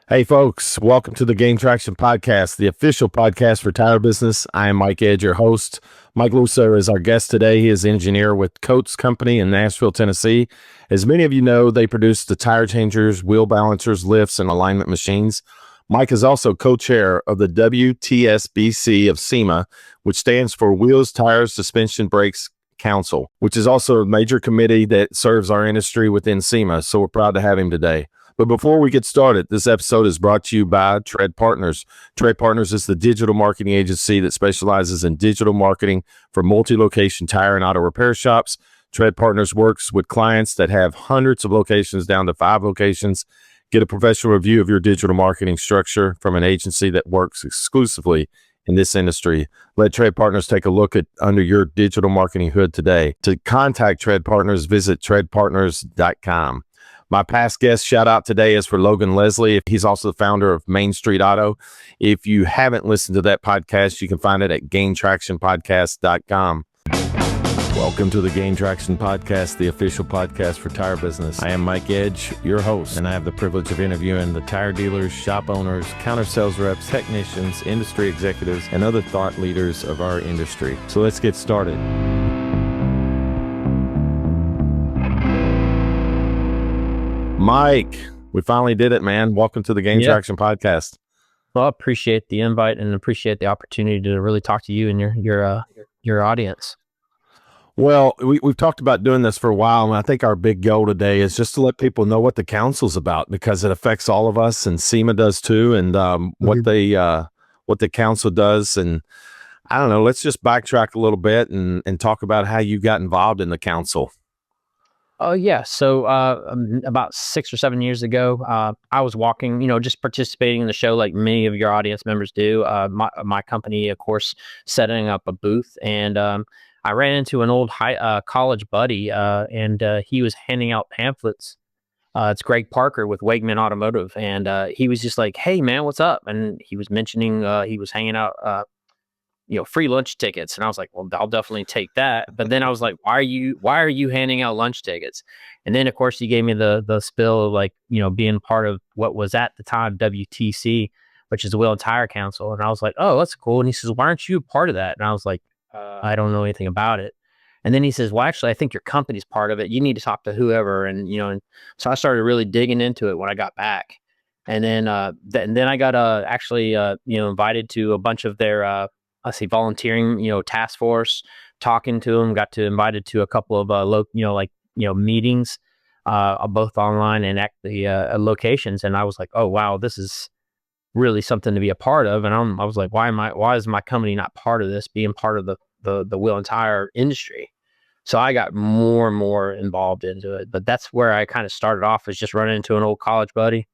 Hey folks, welcome to the Gain Traction Podcast, the official podcast for tire business. I am Mike Edge, your host. Mike Lusso is our guest today. He is an engineer with Coates Company in Nashville, Tennessee. As many of you know, they produce the tire changers, wheel balancers, lifts, and alignment machines. Mike is also co-chair of the WTSBC of SEMA, which stands for Wheels, Tires, Suspension, Brakes Council, which is also a major committee that serves our industry within SEMA. So we're proud to have him today. But before we get started, this episode is brought to you by Tread Partners. Tread Partners is the digital marketing agency that specializes in digital marketing for multi-location tire and auto repair shops. Tread Partners works with clients that have hundreds of locations down to 5 locations. Get a professional review of your digital marketing structure from an agency that works exclusively in this industry. Let Tread Partners take a look at under your digital marketing hood today. To contact Tread Partners, visit treadpartners.com. My past guest shout out today is for Logan Leslie. He's also the founder of Main Street Auto. If you haven't listened to that podcast, you can find it at gaintractionpodcast.com. Welcome to the Gain Traction Podcast, the official podcast for tire business. I am Mike Edge, your host, and I have the privilege of interviewing the tire dealers, shop owners, counter sales reps, technicians, industry executives, and other thought leaders of our industry. So let's get started. Mike, we finally did it, man. Welcome to the Gain Traction Podcast. Well, I appreciate the invite and appreciate the opportunity to really talk to you and your audience. Well, we've talked about doing this for a while, and I think our big goal today is just to let people know what the council's about, because it affects all of us, and SEMA does too, and what the council does. And I don't know, let's just backtrack a little bit and talk about how you got involved in the council. Oh, yeah. So about 6 or 7 years ago, I was walking, just participating in the show like many of your audience members do. My company, of course, setting up a booth. And I ran into an old college buddy, and he was handing out pamphlets. It's Greg Parker with Wegman Automotive. And he was just like, "Hey, man, what's up?" And he was mentioning he was hanging out free lunch tickets. And I was like, well, I'll definitely take that. But then I was like, why are you handing out lunch tickets? And then of course he gave me the spill of like, being part of what was at the time WTC, which is the Wheel and Tire Council. And I was like, oh, that's cool. And he says, why aren't you a part of that? And I was like, I don't know anything about it. And then he says, well, actually, I think your company's part of it. You need to talk to whoever. And, and so I started really digging into it when I got back. And then, then I got invited to a bunch of their, volunteering, task force, talking to them, got invited to a couple of, meetings, both online and at the locations. And I was like, oh, wow, this is really something to be a part of. And I was like, why is my company not part of this, being part of the wheel and tire industry? So I got more and more involved into it. But that's where I kind of started off, was just running into an old college buddy.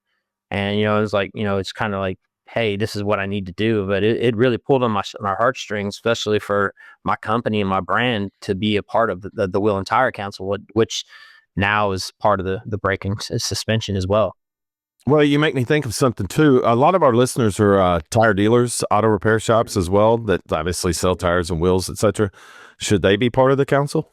And, it was like, it's kind of like, hey, this is what I need to do. But it really pulled on my heartstrings, especially for my company and my brand, to be a part of the Wheel and Tire Council, which now is part of the braking suspension as well. Well, you make me think of something too. A lot of our listeners are tire dealers, auto repair shops as well, that obviously sell tires and wheels, etc. Should they be part of the council?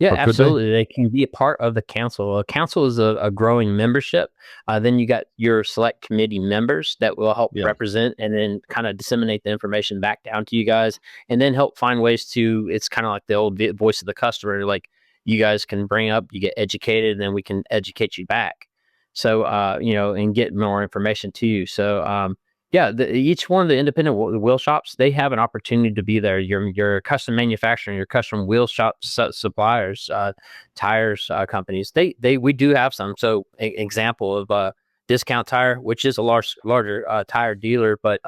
Yeah, absolutely. They can be a part of the council. A council is a growing membership. Then you got your select committee members that will help represent and then kind of disseminate the information back down to you guys, and then help find ways to, it's kind of like the old voice of the customer. Like, you guys can bring up, you get educated, and then we can educate you back. So, and get more information to you. So, each one of the independent wheel shops, they have an opportunity to be there. Your custom manufacturing, your custom wheel shop suppliers, tires companies. We do have some. So, example of Discount Tire, which is a larger tire dealer, but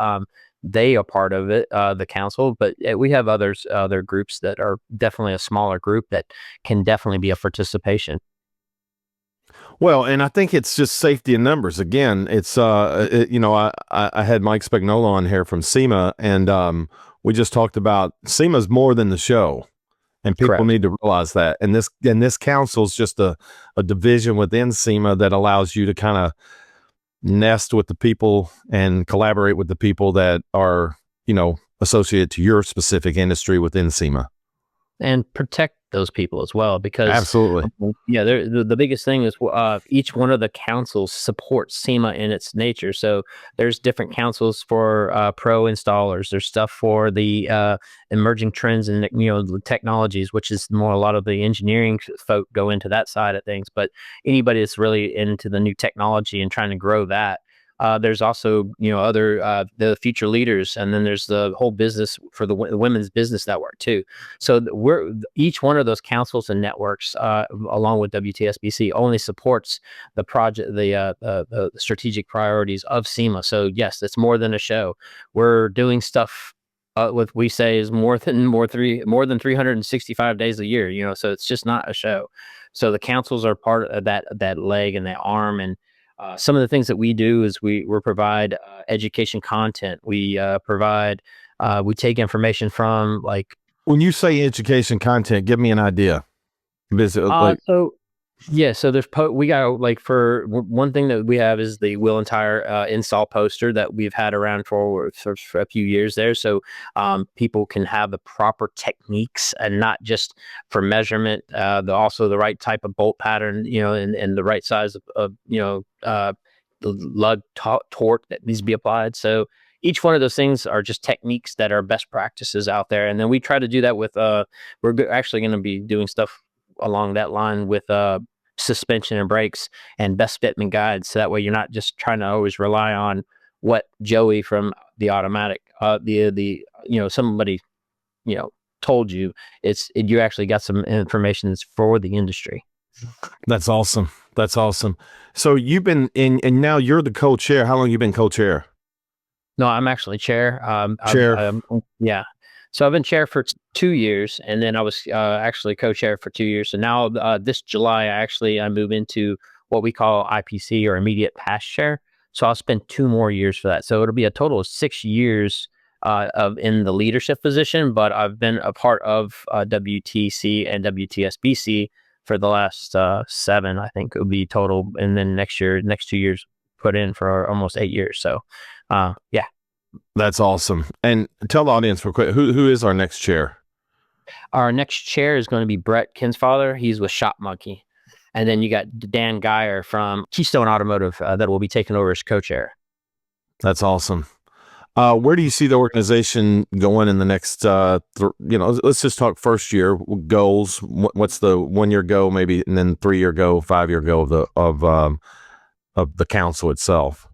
they are part of it, the council. But we have other groups that are definitely a smaller group that can definitely be a participation. Well, and I think it's just safety in numbers. Again, it's, I had Mike Spagnola on here from SEMA, and we just talked about SEMA's more than the show, and people Correct. need to realize that. And this council is just a division within SEMA that allows you to kind of nest with the people and collaborate with the people that are, associated to your specific industry within SEMA. and protect those people as well, because Absolutely. yeah, the biggest thing is each one of the councils supports SEMA in its nature. So there's different councils for pro installers. There's stuff for the emerging trends and the technologies, which is more a lot of the engineering folk go into that side of things. But anybody that's really into the new technology and trying to grow that. There's also, other the future leaders, and then there's the whole business for the women's business network too. So each one of those councils and networks, along with WTSBC, only supports the project, the strategic priorities of SEMA. So yes, it's more than a show. We're doing stuff. What we say is more than 365 days a year. So it's just not a show. So the councils are part of that leg and that arm. And some of the things that we do is we provide education content. We take information from, like, When you say education content, give me an idea. So there's we got, like, for one thing that we have is the wheel and tire install poster that we've had around for a few years there. So people can have the proper techniques, and not just for measurement, also the right type of bolt pattern, and the right size of the lug torque that needs to be applied. So each one of those things are just techniques that are best practices out there. And then we try to do that with, we're actually going to be doing stuff along that line with suspension and brakes and best fitment guides. So that way you're not just trying to always rely on what Joey from the automatic, somebody, told you. You actually got some information that's for the industry. That's awesome. That's awesome. So you've been in, and now you're the co-chair. How long have you been co-chair? No, I'm actually chair. Chair. Yeah. So I've been chair for 2 years, and then I was actually co-chair for 2 years. So now this July, I move into what we call IPC, or immediate past chair. So I'll spend 2 more years for that. So it'll be a total of 6 years in the leadership position. But I've been a part of WTC and WTSBC for the last 7, I think it would be total. And then next 2 years put in for almost 8 years. So yeah. That's awesome. And tell the audience real quick, who is our next chair? Our next chair is going to be Brett Kinsfather. He's with Shop Monkey. And then you got Dan Geyer from Keystone Automotive that will be taking over as co-chair. That's awesome. Where do you see the organization going in the next, let's just talk first year goals. What's the 1 year goal, maybe, and then 3 year goal, 5 year goal of the council itself?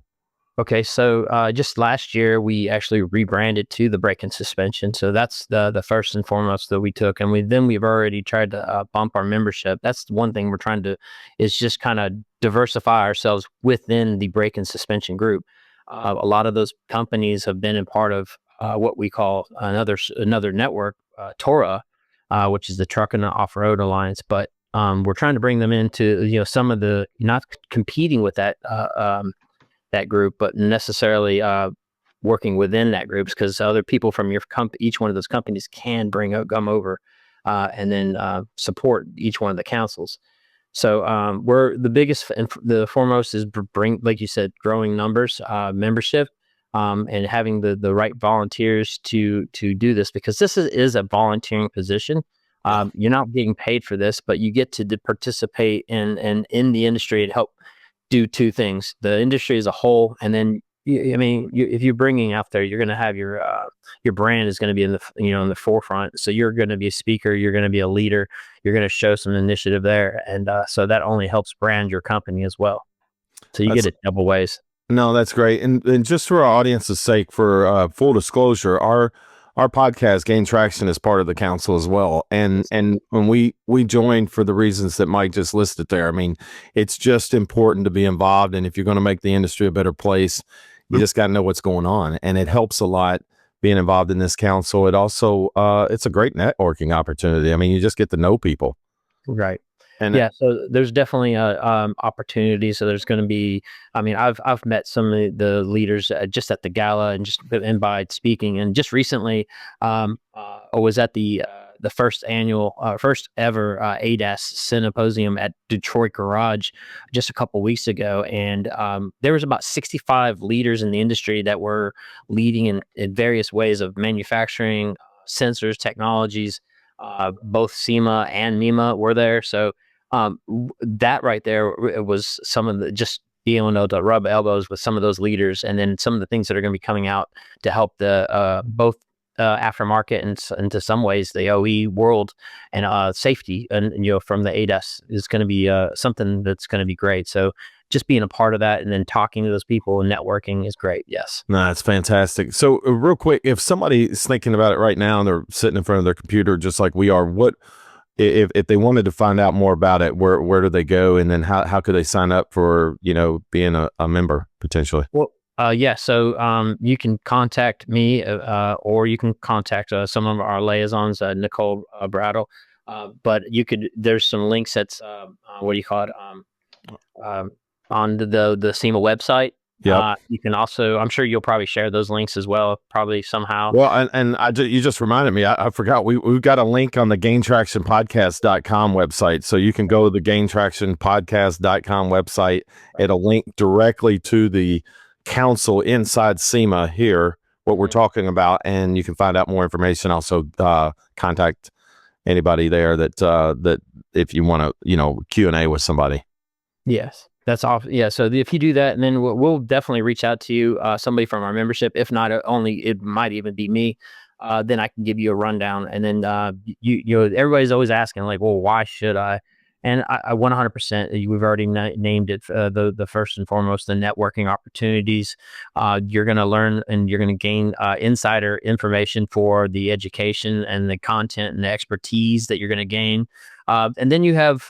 Okay, so just last year we actually rebranded to the brake and suspension. So that's the first and foremost that we took, and we've already tried to bump our membership. That's one thing we're trying to, is just kind of diversify ourselves within the brake and suspension group. A lot of those companies have been a part of what we call another network, TORA, which is the Truck and Off-Road Alliance. But we're trying to bring them into some of the, not competing with that group, but necessarily working within that group, because other people from each one of those companies can come over and then support each one of the councils. So we're the biggest and the foremost is like you said, growing numbers, membership, and having the right volunteers to do this, because this is a volunteering position. You're not getting paid for this, but you get to participate in the industry and help do 2 things: the industry as a whole, and then if you're bringing out there, you're going to have your brand is going to be in the forefront. So you're going to be a speaker, you're going to be a leader, you're going to show some initiative there, and so that only helps brand your company as well. So you get it double ways. No, that's great. And just for our audience's sake, for full disclosure, our podcast gained traction as part of the council as well. And when we joined for the reasons that Mike just listed there, I mean, it's just important to be involved. And if you're going to make the industry a better place, you just got to know what's going on. And it helps a lot being involved in this council. It also, it's a great networking opportunity. I mean, you just get to know people. Right. And yeah, so there's definitely opportunities. So there's going to be, I've met some of the leaders just at the gala and just by speaking. And just recently, I was at the first ever ADAS Symposium at Detroit Garage just a couple weeks ago. And there was about 65 leaders in the industry that were leading in various ways of manufacturing, sensors, technologies, Both SEMA and MEMA were there. So that right there, it was some of the just being able to rub elbows with some of those leaders, and then some of the things that are going to be coming out to help the both aftermarket and into some ways the OE world, and safety, and from the ADAS is going to be something that's going to be great. So just being a part of that and then talking to those people and networking is great. Yes. No, it's fantastic. So, real quick, if somebody is thinking about it right now and they're sitting in front of their computer, just like we are, what if they wanted to find out more about it? Where do they go, and then how could they sign up for being a member potentially? Well, yeah. So you can contact me, or you can contact some of our liaisons, Nicole Brattle. But there's some links that's what do you call it? Um, on the SEMA website. Yep. You can also, I'm sure you'll probably share those links as well, probably somehow. Well, you just reminded me. I forgot. We've got a link on the gaintractionpodcast.com website. So you can go to the gaintractionpodcast.com website. It'll link directly to the council inside SEMA here, what we're talking about. And you can find out more information. Also, contact anybody there that if you want to, Q&A with somebody. Yes. That's all. Yeah. So if you do that, and then we'll definitely reach out to you, somebody from our membership. If not, it might even be me. Then I can give you a rundown. And then everybody's always asking like, well, why should I? And I 100%. We've already named it. The first and foremost, the networking opportunities. You're going to learn and you're going to gain insider information for the education and the content and the expertise that you're going to gain. And then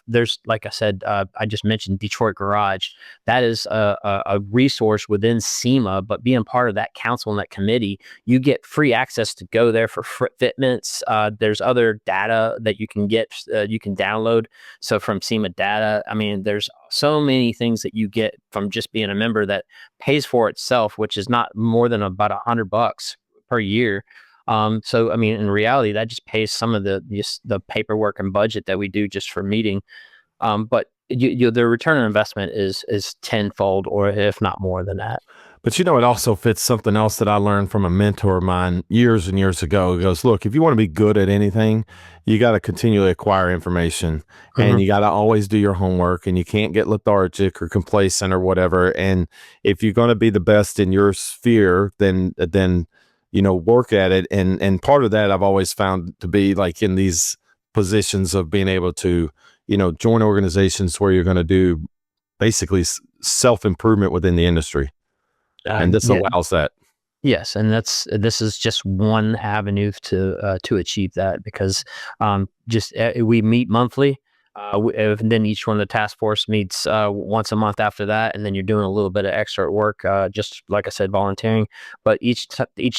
there's, like I said, I just mentioned Detroit Garage. That is a resource within SEMA, but being part of that council and that committee, you get free access to go there for fitments. There's other data that you can get, you can download. So from SEMA data, I mean, there's so many things that you get from just being a member that pays for itself, which is not more than about $100 per year. So, I mean, in reality, that just pays some of the paperwork and budget that we do just for meeting. But the return on investment is tenfold, or if not more than that. But it also fits something else that I learned from a mentor of mine years and years ago. He goes, look, if you want to be good at anything, you got to continually acquire information, and you got to always do your homework, and you can't get lethargic or complacent or whatever. And if you're going to be the best in your sphere, then work at it. And part of that I've always found to be like in these positions of being able to, join organizations where you're going to do basically self-improvement within the industry. And this allows that. Yes. And this is just one avenue to achieve that, because we meet monthly. And then each one of the task force meets once a month after that, and then you're doing a little bit of extra work, just like I said, volunteering. But each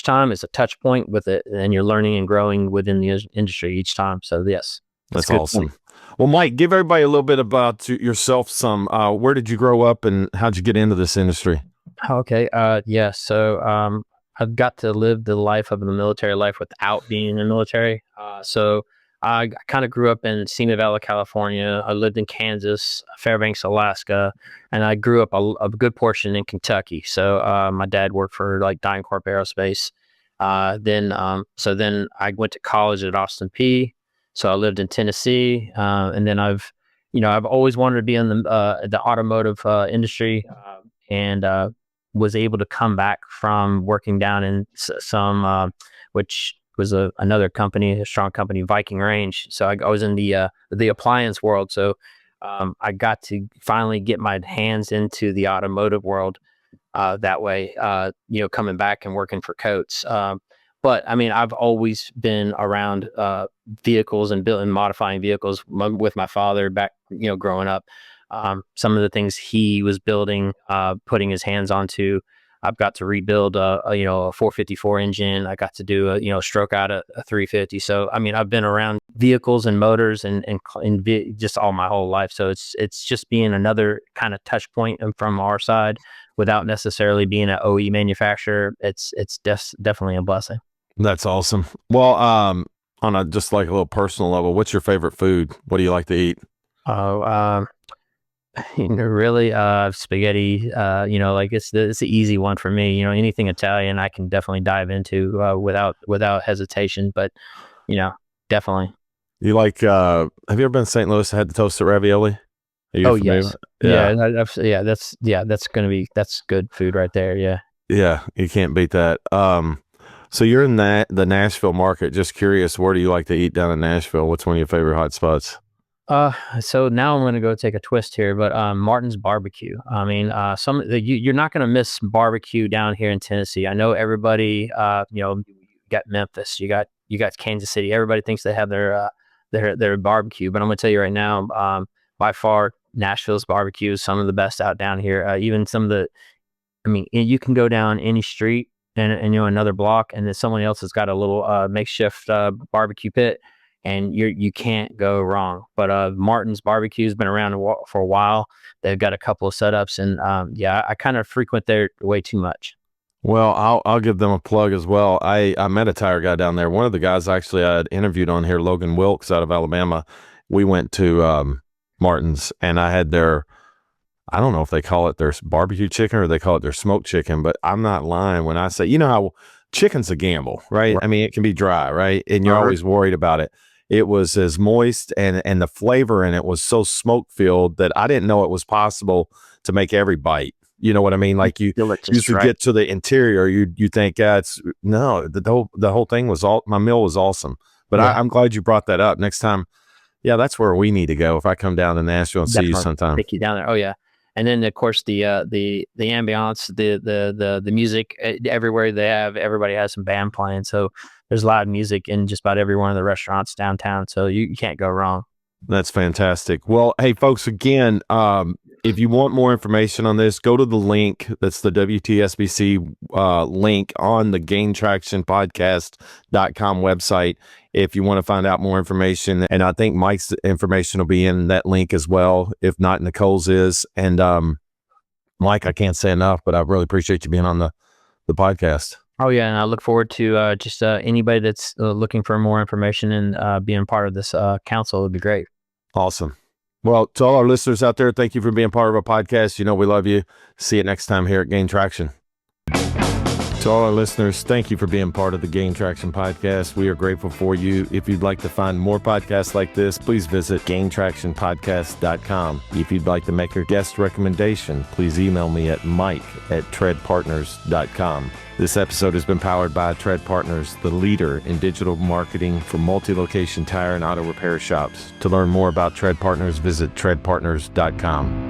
time is a touch point with it, and you're learning and growing within the industry each time. So yes, that's awesome. Well, Mike, give everybody a little bit about yourself. Where did you grow up, and how'd you get into this industry? Okay. Yeah. So I've got to live the life of the military life without being in the military. So I kind of grew up in SEMA Valley, California. I lived in Kansas, Fairbanks, Alaska, and I grew up a good portion in Kentucky. So my dad worked for like DynCorp Aerospace. Then I went to college at Austin P. So I lived in Tennessee, and then I've always wanted to be in the automotive industry, and was able to come back from working down in some which was another company, a strong company, Viking Range. So I was in the appliance world. So I got to finally get my hands into the automotive world that way, coming back and working for Coates. But I mean, I've always been around vehicles and building, modifying vehicles with my father back, growing up. Some of the things he was building, putting his hands onto, I've got to rebuild a 454 engine. I got to do stroke out a 350. So, I mean, I've been around vehicles and motors and just all my whole life. So it's just being another kind of touch point from our side without necessarily being an OE manufacturer. It's definitely a blessing. That's awesome. Well, on just like a little personal level, what's your favorite food? What do you like to eat? Oh, really, spaghetti, like it's the easy one for me. Anything Italian I can definitely dive into without hesitation, but definitely. You like, have you ever been to St. Louis and had the toasted ravioli? Are you Oh familiar? yes, yeah, that's good food right there. Yeah. Yeah, you can't beat that. So you're in the Nashville market. Just curious, where do you like to eat down in Nashville? What's one of your favorite hot spots? So now I'm going to go take a twist here, but Martin's barbecue. I mean, you're not going to miss barbecue down here in Tennessee. I know everybody. You got Memphis, you got Kansas City. Everybody thinks they have their barbecue, but I'm going to tell you right now, by far, Nashville's barbecue is some of the best out down here. Even some of the, I mean, you can go down any street and another block, and then someone else has got a little makeshift barbecue pit, and you can't go wrong. But Martin's barbecue has been around for a while. They've got a couple of setups, and yeah, I kind of frequent there way too much. Well, I'll give them a plug as well. I met a tire guy down there. One of the guys actually I had interviewed on here, Logan Wilkes out of Alabama. We went to Martin's, and I had their, I don't know if they call it their barbecue chicken or they call it their smoked chicken, but I'm not lying when I say, you know how chicken's a gamble, right? Right. I mean, it can be dry, right? And you're Uh-huh. always worried about it. It was as moist and the flavor in it was so smoke filled that I didn't know it was possible to make every bite. You know what I mean? Like you Delicious, usually right? get to the interior, you think, yeah, it's no, the whole thing was all, my meal was awesome. But Yeah. I'm glad you brought that up. Next time, yeah, that's where we need to go. If I come down to Nashville and see you Definitely sometime. take you down there. Oh yeah, and then of course the ambiance, the music everywhere everybody has some band playing. So there's loud music in just about every one of the restaurants downtown. So you can't go wrong. That's fantastic. Well, hey, folks, again, if you want more information on this, go to the link. That's the WTSBC link on the GainTractionPodcast.com website if you want to find out more information. And I think Mike's information will be in that link as well, if not Nicole's is. And Mike, I can't say enough, but I really appreciate you being on the podcast. Oh yeah, and I look forward to just anybody that's looking for more information and being part of this council would be great. Awesome. Well, to all our listeners out there, thank you for being part of our podcast. You know, we love you. See you next time here at Gain Traction. To all our listeners, thank you for being part of the Gain Traction podcast. We are grateful for you. If you'd like to find more podcasts like this, please visit GainTractionPodcast.com. If you'd like to make a guest recommendation, please email me at mike@treadpartners.com. This episode has been powered by Tread Partners, the leader in digital marketing for multi-location tire and auto repair shops. To learn more about Tread Partners, visit treadpartners.com.